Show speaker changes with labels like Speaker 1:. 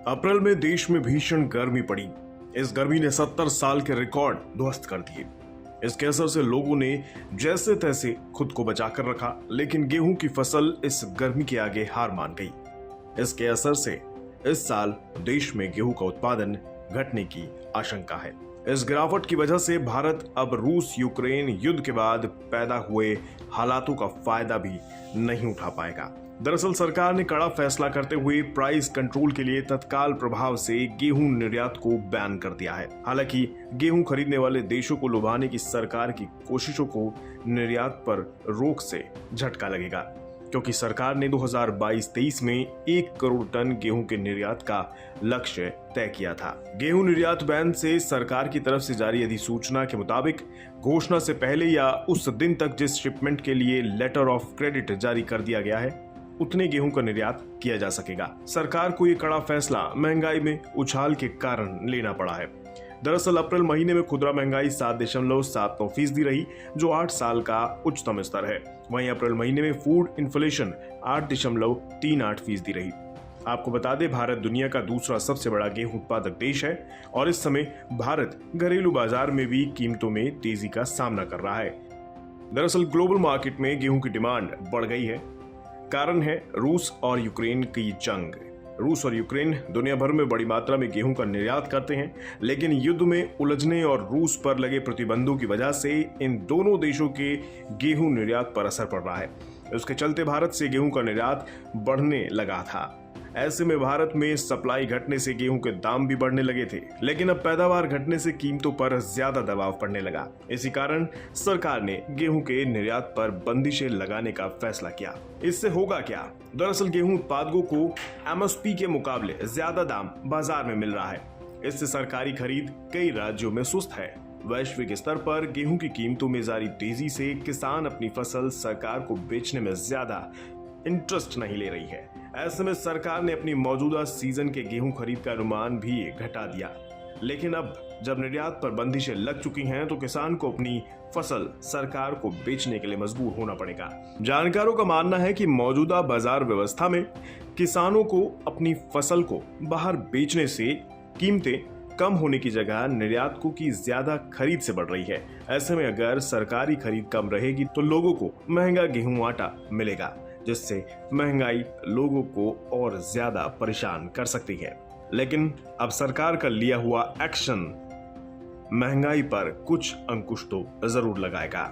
Speaker 1: अप्रैल में देश में भीषण गर्मी पड़ी। इस गर्मी ने 70 साल के रिकॉर्ड ध्वस्त कर दिए। इसके असर से लोगों ने जैसे तैसे खुद को बचाकर रखा, लेकिन गेहूं की फसल इस गर्मी के आगे हार मान गई। इसके असर से इस साल देश में गेहूं का उत्पादन घटने की आशंका है। इस गिरावट की वजह से भारत अब रूस यूक्रेन युद्ध के बाद पैदा हुए हालातों का फायदा भी नहीं उठा पाएगा। दरअसल सरकार ने कड़ा फैसला करते हुए प्राइस कंट्रोल के लिए तत्काल प्रभाव से गेहूं निर्यात को बैन कर दिया है। हालांकि गेहूं खरीदने वाले देशों को लुभाने की सरकार की कोशिशों को निर्यात पर रोक से झटका लगेगा, क्योंकि सरकार ने 2022-23 में 1 करोड़ टन गेहूं के निर्यात का लक्ष्य तय किया था। गेहूं निर्यात बैन से सरकार की तरफ से जारी अधिसूचना के मुताबिक घोषणा से पहले या उस दिन तक जिस शिपमेंट के लिए लेटर ऑफ क्रेडिट जारी कर दिया गया है, उतने गेहूं का निर्यात किया जा सकेगा। सरकार को ये कड़ा फैसला महंगाई में उछाल के कारण लेना पड़ा है। दरअसल अप्रैल महीने में खुदरा महंगाई 7.79% रही, जो 8 साल का उच्चतम स्तर है। वहीं अप्रैल महीने में फूड इन्फ्लेशन 8.38% रही। आपको बता दें, भारत दुनिया का दूसरा सबसे बड़ा गेहूं उत्पादक देश है और इस समय भारत घरेलू बाजार में भी कीमतों में तेजी का सामना कर रहा है। दरअसल ग्लोबल मार्केट में गेहूं की डिमांड बढ़ गई है। कारण है रूस और यूक्रेन की जंग। रूस और यूक्रेन दुनिया भर में बड़ी मात्रा में गेहूं का निर्यात करते हैं, लेकिन युद्ध में उलझने और रूस पर लगे प्रतिबंधों की वजह से इन दोनों देशों के गेहूं निर्यात पर असर पड़ रहा है। उसके चलते भारत से गेहूं का निर्यात बढ़ने लगा था। ऐसे में भारत में सप्लाई घटने से गेहूं के दाम भी बढ़ने लगे थे, लेकिन अब पैदावार घटने से कीमतों पर ज्यादा दबाव पड़ने लगा। इसी कारण सरकार ने गेहूं के निर्यात पर बंदिशें लगाने का फैसला किया। इससे होगा क्या? दरअसल गेहूं उत्पादकों को एमएसपी के मुकाबले ज्यादा दाम बाजार में मिल रहा है। इससे सरकारी खरीद कई राज्यों में सुस्त है। वैश्विक स्तर पर गेहूं की कीमतों में जारी तेजी से किसान अपनी फसल सरकार को बेचने में ज्यादा इंटरेस्ट नहीं ले रही है। ऐसे में सरकार ने अपनी मौजूदा सीजन के गेहूं खरीद का अनुमान भी घटा दिया। लेकिन अब जब निर्यात पर बंदिशें लग चुकी हैं, तो किसान को अपनी फसल सरकार को बेचने के लिए मजबूर होना पड़ेगा। जानकारों का मानना है कि मौजूदा बाजार व्यवस्था में किसानों को अपनी फसल को बाहर बेचने से कीमतें कम होने की जगह निर्यातकों की ज्यादा खरीद से बढ़ रही है। ऐसे में अगर सरकारी खरीद कम रहेगी तो लोगों को महंगा गेहूं आटा मिलेगा, जिससे महंगाई लोगों को और ज्यादा परेशान कर सकती है। लेकिन अब सरकार का लिया हुआ एक्शन महंगाई पर कुछ अंकुश तो जरूर लगाएगा।